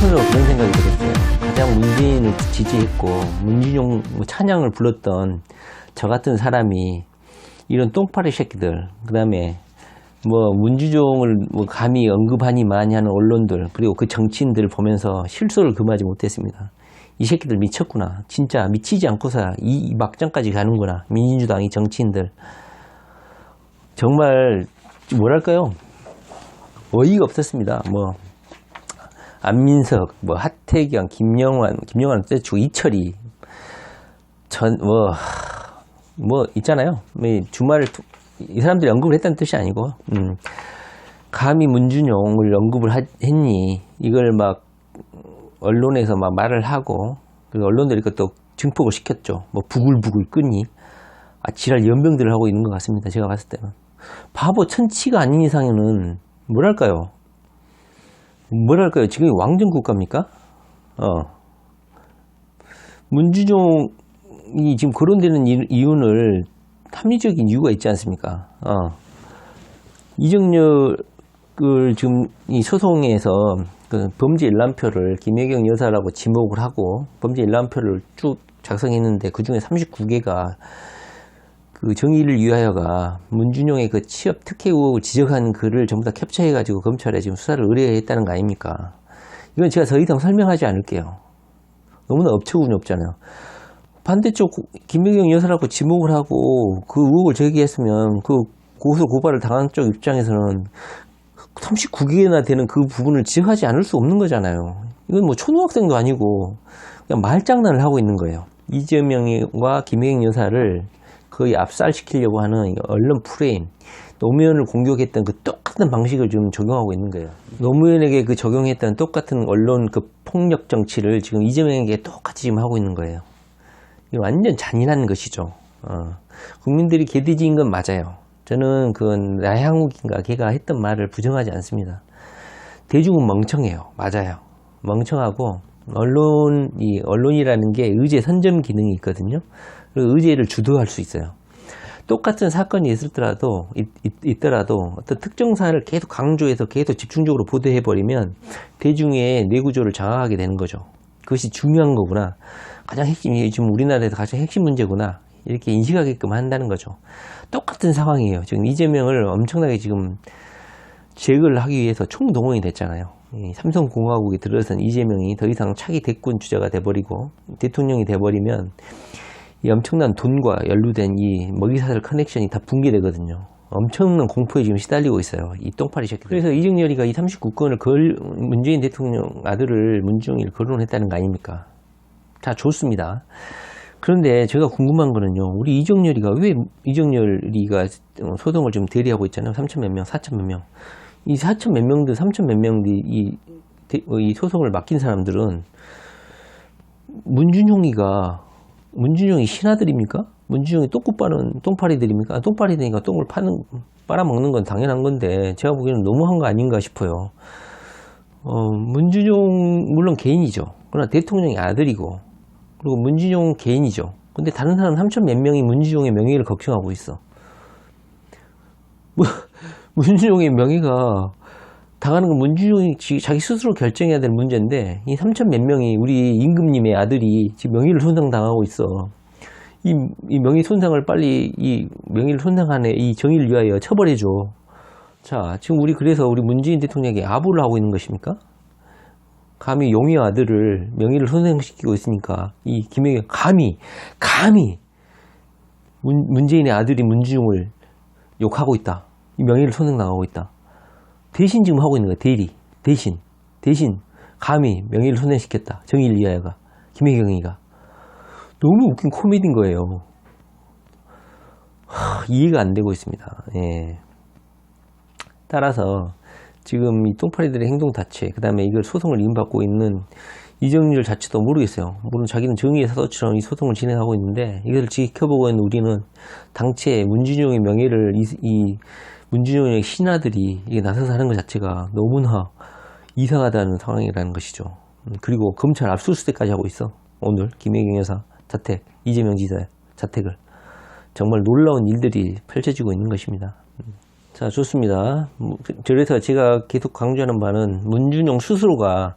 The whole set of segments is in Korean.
한편으로 그런 생각이 들었어요. 가장 문재인을 지지했고 문진용 찬양을 불렀던 저 같은 사람이 이런 똥파리 새끼들, 그 다음에 뭐 문주종을 뭐 감히 언급하니 많이 하는 언론들, 그리고 그 정치인들을 보면서 실소를 금하지 못했습니다. 이 새끼들 미쳤구나. 진짜 미치지 않고서 이 막장까지 가는구나. 민주당이 정치인들. 정말 뭐랄까요? 어이가 없었습니다. 뭐 안민석, 뭐 하태경, 김영환 떼치고 이철이 뭐 있잖아요. 주말을 이 사람들이 언급을 했다는 뜻이 아니고 감히 문준용을 언급을 했니? 이걸 막 언론에서 막 말을 하고, 그리고 언론들이 그것도 증폭을 시켰죠. 뭐 부글부글 끄니? 지랄 연병들을 하고 있는 것 같습니다. 제가 봤을 때는. 바보 천치가 아닌 이상에는 뭐랄까요? 지금 왕정 국가입니까? 문준용이 지금 거론되는 이유는 합리적인 이유가 있지 않습니까? 이정렬을 지금 이 소송에서 그 범죄 일람표를 김혜경 여사라고 지목을 하고 범죄 일람표를 쭉 작성했는데 그 중에 39개가 그 정의를 위하여가 문준용의 그 취업 특혜 의혹을 지적한 글을 전부 다 캡처해가지고 검찰에 지금 수사를 의뢰했다는 거 아닙니까? 이건 제가 더 이상 설명하지 않을게요. 너무나 업처구니 없잖아요. 반대쪽 김혜경 여사라고 지목을 하고 그 의혹을 제기했으면 그 고소 고발을 당한 쪽 입장에서는 39개나 되는 그 부분을 지적하지 않을 수 없는 거잖아요. 이건 뭐 초등학생도 아니고 그냥 말장난을 하고 있는 거예요. 이재명과 김혜경 여사를 거의 압살시키려고 하는 언론 프레임, 노무현을 공격했던 그 똑같은 방식을 지금 적용하고 있는 거예요. 노무현에게 그 적용했던 똑같은 언론 그 폭력 정치를 지금 이재명에게 똑같이 지금 하고 있는 거예요. 이거 완전 잔인한 것이죠. 국민들이 개돼지인 건 맞아요. 저는 그건 나향욱인가 걔가 했던 말을 부정하지 않습니다. 대중은 멍청해요. 맞아요. 멍청하고 언론이라는 게 의제 선점 기능이 있거든요. 그리고 의제를 주도할 수 있어요. 똑같은 사건이 있더라도 어떤 특정 사안을 계속 강조해서 계속 집중적으로 보도해버리면 대중의 뇌구조를 장악하게 되는 거죠. 그것이 중요한 거구나. 가장 핵심이 지금 우리나라에서 가장 핵심 문제구나. 이렇게 인식하게끔 한다는 거죠. 똑같은 상황이에요. 지금 이재명을 엄청나게 지금 제거를 하기 위해서 총동원이 됐잖아요. 삼성공화국에 들어선 이재명이 더 이상 차기 대권 주자가 돼버리고 대통령이 돼버리면 이 엄청난 돈과 연루된 이 먹이사슬 커넥션이 다 붕괴되거든요. 엄청난 공포에 지금 시달리고 있어요. 이 똥파리 새끼들. 그래서 이정열이가 이 39건을 문재인 대통령 아들을 문준용이를 거론했다는 거 아닙니까? 자, 좋습니다. 그런데 제가 궁금한 거는요. 우리 이정열이가 소송을 좀 대리하고 있잖아요. 3천 몇 명, 4천 몇 명. 이 4천 몇 명들, 3천 몇 명들이 이 소송을 맡긴 사람들은 문준용이 신하들입니까? 문준용이 똥파리들입니까? 똥파리들이니까 똥을 빨아먹는 건 당연한 건데 제가 보기에는 너무한 거 아닌가 싶어요. 문준용 물론 개인이죠. 그러나 대통령의 아들이고 그리고 문준용 개인이죠. 근데 다른 사람 3천 몇 명이 문준용의 명예를 걱정하고 있어. 문준용의 명예가 당하는 건 문준용이 자기 스스로 결정해야 될 문제인데 이 3천 몇 명이 우리 임금님의 아들이 지금 명예를 손상당하고 있어. 이 명예 손상을 빨리 이 명예를 손상하는 이 정의를 위하여 처벌해줘. 자, 지금 그래서 우리 문재인 대통령에게 아부를 하고 있는 것입니까? 감히 용의 아들을 명예를 손상시키고 있으니까 이 김혜경 감히 문재인의 아들이 문준용을 욕하고 있다. 이 명예를 손상당하고 있다. 대신 지금 하고 있는 거야. 대신 감히 명예를 손해시켰다. 정의를 위하여가 김혜경이가 너무 웃긴 코미디인 거예요. 이해가 안 되고 있습니다. 예. 따라서 지금 이 똥파리들의 행동 자체, 그 다음에 이걸 소송을 이음받고 있는 이정열 자체도 모르겠어요. 물론 자기는 정의의 사도처럼 이 소송을 진행하고 있는데 이걸 지켜보고 있는 우리는 당최 문준용의 명예를 이 문준용의 신하들이 이게 나서서 하는 것 자체가 너무나 이상하다는 상황이라는 것이죠. 그리고 검찰 압수수색까지 하고 있어. 오늘 김혜경 여사 자택, 이재명 지사 자택을. 정말 놀라운 일들이 펼쳐지고 있는 것입니다. 자, 좋습니다. 그래서 제가 계속 강조하는 바는 문준용 스스로가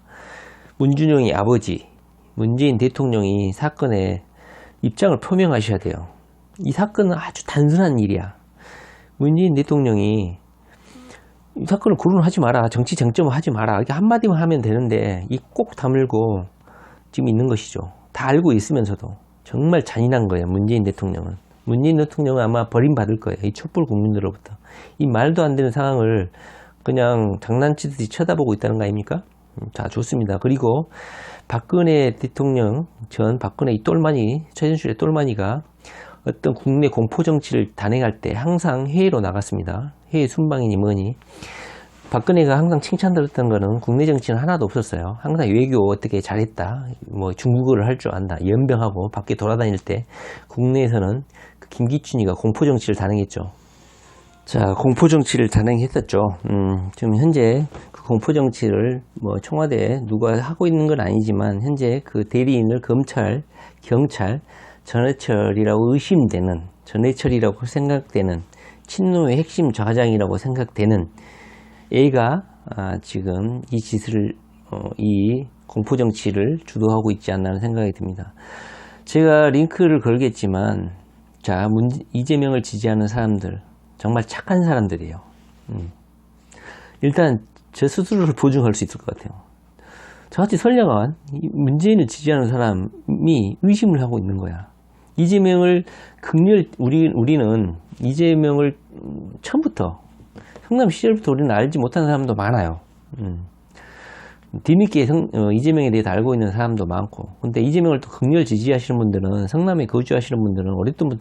문준영의 아버지 문재인 대통령이 사건에 입장을 표명하셔야 돼요. 이 사건은 아주 단순한 일이야. 문재인 대통령이 이 사건을 거론하지 마라, 정치 쟁점을 하지 마라, 이렇게 한마디만 하면 되는데 이 꼭 다물고 지금 있는 것이죠. 다 알고 있으면서도 정말 잔인한 거예요. 문재인 대통령은 아마 버림받을 거예요. 이 촛불 국민들로부터. 이 말도 안 되는 상황을 그냥 장난치듯이 쳐다보고 있다는 거 아닙니까? 자, 좋습니다. 그리고 박근혜 대통령 전 박근혜 이 똘마니, 최순실의 똘마니가 어떤 국내 공포 정치를 단행할 때 항상 회의로 나갔습니다. 회의 순방이니 뭐니. 박근혜가 항상 칭찬 들었던 거는 국내 정치는 하나도 없었어요. 항상 외교 어떻게 잘했다, 뭐 중국어를 할 줄 안다, 연병하고 밖에 돌아다닐 때 국내에서는 그 김기춘이가 공포 정치를 단행했죠. 자, 공포 정치를 단행했었죠. 지금 현재 그 공포 정치를 뭐 청와대에 누가 하고 있는 건 아니지만 현재 그 대리인을 검찰, 경찰, 전해철이라고 의심되는, 전해철이라고 생각되는 친노의 핵심 좌장이라고 생각되는 A가 지금 이 짓을, 이 공포정치를 주도하고 있지 않나 생각이 듭니다. 제가 링크를 걸겠지만, 자, 이재명을 지지하는 사람들, 정말 착한 사람들이에요. 일단, 제 스스로를 보증할 수 있을 것 같아요. 저같이 선량한 문재인을 지지하는 사람이 의심을 하고 있는 거야. 이재명을 우리는 이재명을 처음부터, 성남 시절부터 우리는 알지 못하는 사람도 많아요. 뒤늦게 이재명에 대해서 알고 있는 사람도 많고. 근데 이재명을 또 극렬 지지하시는 분들은, 성남에 거주하시는 분들은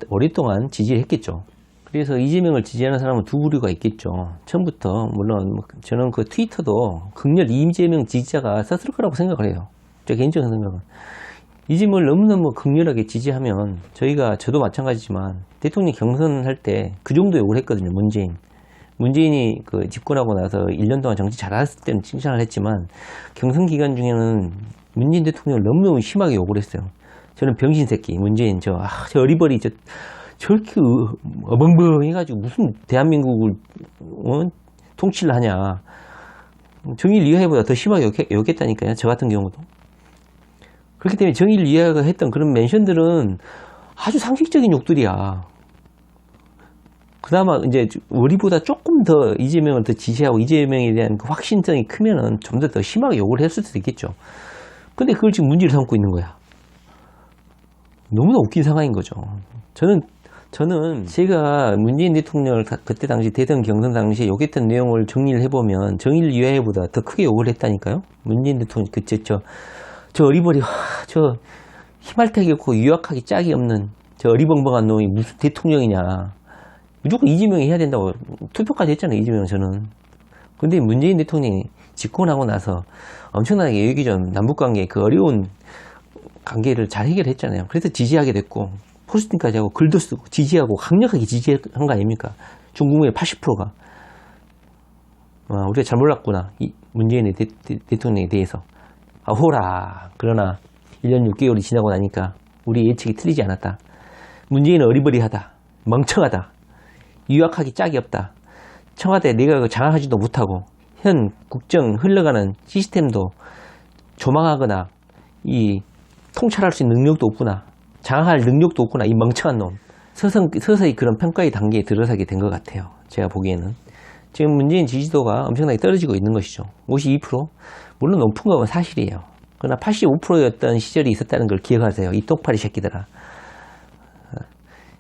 오랫동안 지지를 했겠죠. 그래서 이재명을 지지하는 사람은 두 부류가 있겠죠. 처음부터, 물론 저는 그 트위터도 극렬 이재명 지지자가 썼을 거라고 생각을 해요. 제 개인적인 생각은. 이재명을 너무너무 극렬하게 지지하면, 저도 마찬가지지만, 대통령 경선할 때 그 정도 욕을 했거든요, 문재인이 그 집권하고 나서 1년 동안 정치 잘했을 때는 칭찬을 했지만, 경선 기간 중에는 문재인 대통령을 너무너무 심하게 욕을 했어요. 저는 병신새끼, 문재인, 저 어리버리, 저렇게 어벙벙해가지고 무슨 대한민국을 통치를 하냐. 정의를 위하여보다 더 심하게 욕했다니까요. 저 같은 경우도. 그렇기 때문에 정의를 위하여가 했던 그런 멘션들은 아주 상식적인 욕들이야. 그나마 이제 우리보다 조금 더 이재명을 더 지지하고 이재명에 대한 그 확신성이 크면은 좀 더 심하게 욕을 했을 수도 있겠죠. 근데 그걸 지금 문제를 삼고 있는 거야. 너무나 웃긴 상황인 거죠. 저는 제가 문재인 대통령을 그때 당시 대선 경선 당시에 욕했던 내용을 정리를 해보면 정의를 위하여보다 더 크게 욕을 했다니까요. 문재인 대통령 저 어리버리, 저 희말타기 없고 유약하기 짝이 없는 저 어리벙벙한 놈이 무슨 대통령이냐. 무조건 이재명이 해야 된다고 투표까지 했잖아요. 이재명 저는. 근데 문재인 대통령이 집권하고 나서 엄청나게 외교전 남북관계 그 어려운 관계를 잘 해결했잖아요. 그래서 지지하게 됐고 포스팅까지 하고 글도 쓰고 지지하고 강력하게 지지한 거 아닙니까? 중국의 80%가 우리가 잘 몰랐구나. 이 문재인 대통령에 대해서. 호라. 그러나 1년 6개월이 지나고 나니까 우리 예측이 틀리지 않았다. 문재인은 어리버리하다. 멍청하다. 유약하기 짝이 없다. 청와대 내각을 장악하지도 못하고 현 국정 흘러가는 시스템도 조망하거나 이 통찰할 수 있는 능력도 없구나. 장악할 능력도 없구나. 이 멍청한 놈. 서서히 그런 평가의 단계에 들어서게 된 것 같아요. 제가 보기에는. 지금 문재인 지지도가 엄청나게 떨어지고 있는 것이죠. 52%? 물론 높은 건 사실이에요. 그러나 85%였던 시절이 있었다는 걸 기억하세요. 이 똑파리 새끼들아.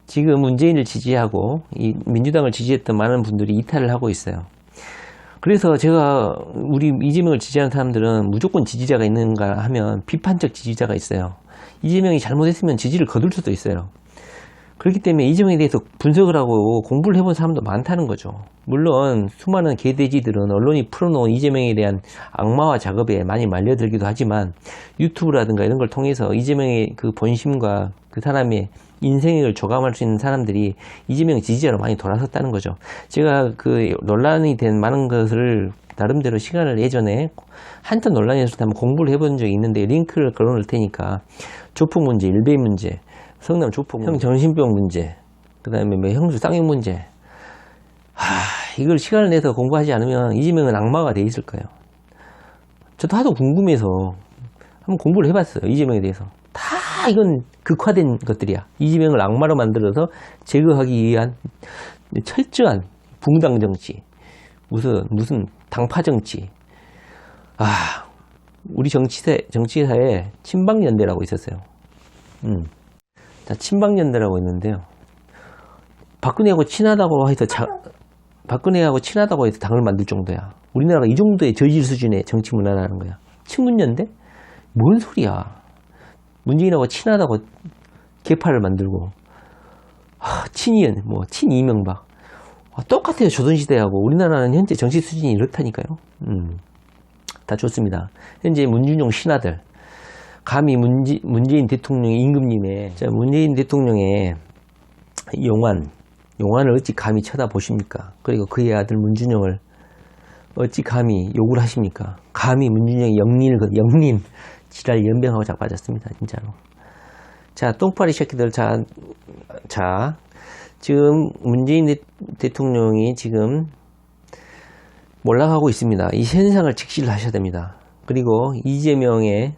지금 문재인을 지지하고 이 민주당을 지지했던 많은 분들이 이탈을 하고 있어요. 그래서 제가 우리 이재명을 지지하는 사람들은 무조건 지지자가 있는가 하면 비판적 지지자가 있어요. 이재명이 잘못했으면 지지를 거둘 수도 있어요. 그렇기 때문에 이재명에 대해서 분석을 하고 공부를 해본 사람도 많다는 거죠. 물론 수많은 개돼지들은 언론이 풀어놓은 이재명에 대한 악마화 작업에 많이 말려들기도 하지만 유튜브라든가 이런 걸 통해서 이재명의 그 본심과 그 사람의 인생을 조감할 수 있는 사람들이 이재명 지지자로 많이 돌아섰다는 거죠. 제가 그 논란이 된 많은 것을 나름대로 시간을 예전에 한참 논란이 있을 때 한번 공부를 해본 적이 있는데 링크를 걸어놓을 테니까 조폭 문제, 일베 문제, 성남 조폭 형 정신병 문제, 그 다음에 뭐 형수 쌍욕 문제. 이걸 시간을 내서 공부하지 않으면 이재명은 악마가 돼 있을 거예요. 저도 하도 궁금해서 한번 공부를 해봤어요. 이재명에 대해서. 다 이건 극화된 것들이야. 이재명을 악마로 만들어서 제거하기 위한 철저한 붕당 정치, 무슨 당파 정치. 우리 정치사에 친박연대라고 있었어요. 자, 친박연대라고 있는데요. 박근혜하고 친하다고 해서 당을 만들 정도야. 우리나라가 이 정도의 저질 수준의 정치 문화라는 거야. 친문연대? 뭔 소리야. 문재인하고 친하다고 개파를 만들고, 친 이명박. 똑같아요. 조선시대하고. 우리나라는 현재 정치 수준이 이렇다니까요. 다 좋습니다. 현재 문준용 신하들. 감히 문재인 대통령의 임금님의, 문재인 대통령의 용안을 어찌 감히 쳐다보십니까? 그리고 그의 아들 문준용을 어찌 감히 욕을 하십니까? 감히 문준용의 영린, 지랄 연병하고 자빠졌습니다. 진짜로. 자, 똥파리 새끼들. 자, 지금 문재인 대통령이 지금 몰락하고 있습니다. 이 현상을 직시를 하셔야 됩니다. 그리고 이재명의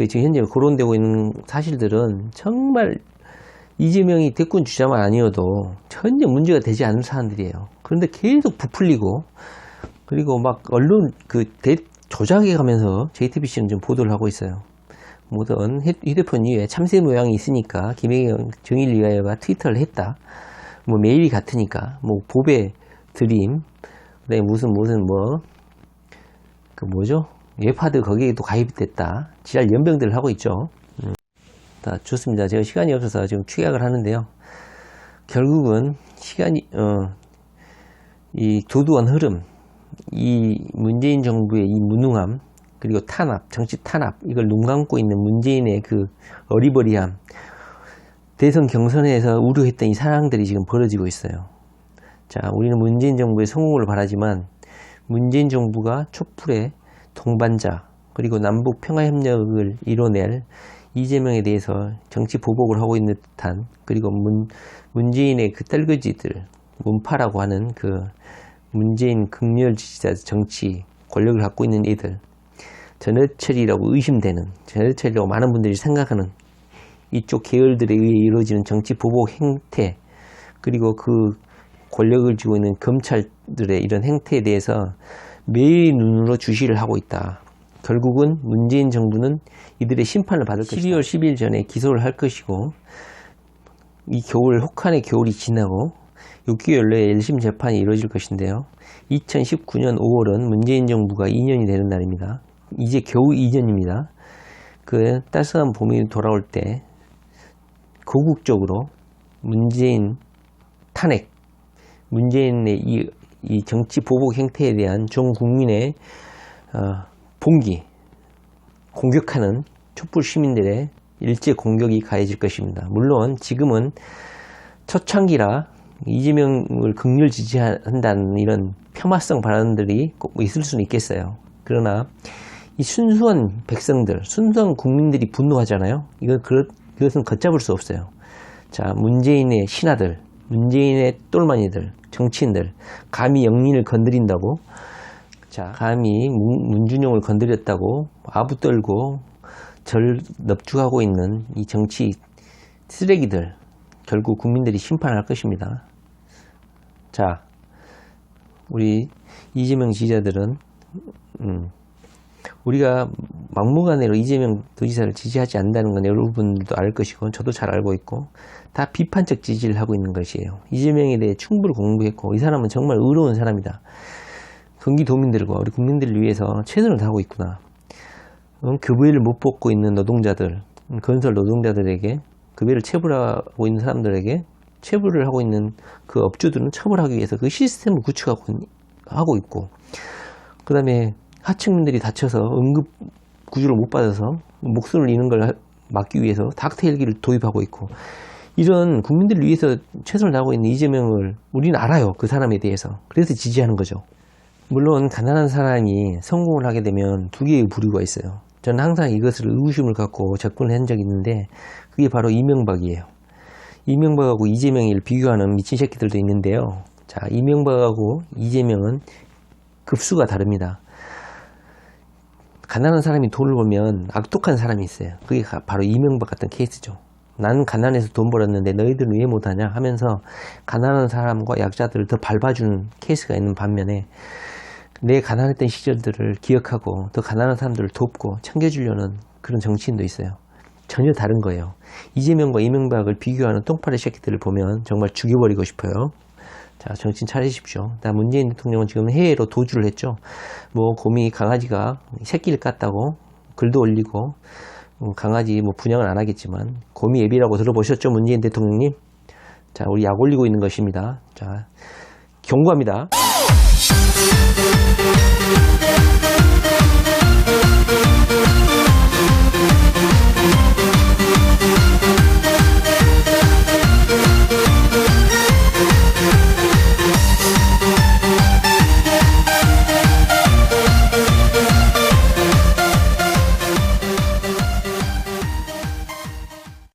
지금 현재 거론되고 있는 사실들은 정말 이재명이 대권 주자만 아니어도 전혀 문제가 되지 않는 사람들이에요. 그런데 계속 부풀리고, 그리고 막 언론 조작해 가면서 JTBC는 좀 보도를 하고 있어요. 뭐든 휴대폰 위에 참새 모양이 있으니까 김혜경 정의위원회가 트위터를 했다. 뭐 메일이 같으니까, 뭐 보배 드림, 그다음에 웹하드 거기에도 가입됐다. 지랄 연병들을 하고 있죠. 다 좋습니다. 제가 시간이 없어서 지금 축약을 하는데요. 결국은 이 도두한 흐름, 이 문재인 정부의 이 무능함, 그리고 정치 탄압, 이걸 눈 감고 있는 문재인의 그 어리버리함, 대선 경선에서 우려했던 이 상황들이 지금 벌어지고 있어요. 자, 우리는 문재인 정부의 성공을 바라지만, 문재인 정부가 촛불의 동반자, 그리고 남북 평화협력을 이뤄낼 이재명에 대해서 정치 보복을 하고 있는 듯한, 그리고 문재인의 그 딸거지들, 문파라고 하는 그 문재인 극렬 지지자 정치 권력을 갖고 있는 이들, 전해철이라고 의심되는, 전해철이라고 많은 분들이 생각하는 이쪽 계열들에 의해 이루어지는 정치 보복 행태, 그리고 그 권력을 쥐고 있는 검찰들의 이런 행태에 대해서 매일 눈으로 주시를 하고 있다. 결국은 문재인 정부는 이들의 심판을 받을 것이다. 12월 10일 전에 기소를 할 것이고, 이 혹한의 겨울이 지나고 6개월 내에 1심 재판이 이루어질 것인데요. 2019년 5월은 문재인 정부가 2년이 되는 날입니다. 이제 겨우 2년입니다. 그 따스한 봄이 돌아올 때 고국적으로 문재인 탄핵, 문재인의 이 정치 보복 행태에 대한 전 국민의 봉기, 공격하는 촛불 시민들의 일제 공격이 가해질 것입니다. 물론 지금은 초창기라 이재명을 극렬 지지한다는 이런 폄하성 발언들이 꼭 있을 수는 있겠어요. 그러나 이 순수한 백성들, 순수한 국민들이 분노하잖아요. 그것은 걷잡을 수 없어요. 자, 문재인의 신하들, 문재인의 똘마니들, 정치인들, 감히 영린을 건드린다고, 자, 감히 문준용을 건드렸다고 아부 떨고 넙죽하고 있는 이 정치 쓰레기들, 결국 국민들이 심판할 것입니다. 자, 우리 이재명 지지자들은 우리가 막무가내로 이재명 도지사를 지지하지 않는다는 건 여러분들도 알 것이고 저도 잘 알고 있고 다 비판적 지지를 하고 있는 것이에요. 이재명에 대해 충분히 공부했고 이 사람은 정말 의로운 사람이다. 경기도민들과 우리 국민들을 위해서 최선을 다하고 있구나. 급여를 못 받고 있는 노동자들, 건설 노동자들에게 급여를 체불하고 있는 사람들에게 체불을 하고 있는 그 업주들은 처벌하기 위해서 그 시스템을 구축하고 있고, 그 다음에 하층민들이 다쳐서 응급 구조를 못 받아서 목숨을 잃는 걸 막기 위해서 닥터 헬기를 도입하고 있고, 이런 국민들을 위해서 최선을 다하고 있는 이재명을 우리는 알아요. 그 사람에 대해서. 그래서 지지하는 거죠. 물론 가난한 사람이 성공을 하게 되면 두 개의 부류가 있어요. 저는 항상 이것을 의구심을 갖고 접근을 한 적이 있는데 그게 바로 이명박이에요. 이명박하고 이재명을 비교하는 미친 새끼들도 있는데요. 자, 이명박하고 이재명은 급수가 다릅니다. 가난한 사람이 돈을 벌면 악독한 사람이 있어요. 그게 바로 이명박 같은 케이스죠. 나는 가난해서 돈 벌었는데 너희들은 왜 못하냐 하면서 가난한 사람과 약자들을 더 밟아주는 케이스가 있는 반면에 내 가난했던 시절들을 기억하고 더 가난한 사람들을 돕고 챙겨주려는 그런 정치인도 있어요. 전혀 다른 거예요. 이재명과 이명박을 비교하는 똥파리 새끼들을 보면 정말 죽여버리고 싶어요. 자, 정신 차리십시오. 문재인 대통령은 지금 해외로 도주를 했죠. 뭐 곰이 강아지가 새끼를 깠다고 글도 올리고 강아지 뭐 분양을 안 하겠지만 곰이 애비라고 들어보셨죠, 문재인 대통령님? 자, 우리 약 올리고 있는 것입니다. 자, 경고합니다.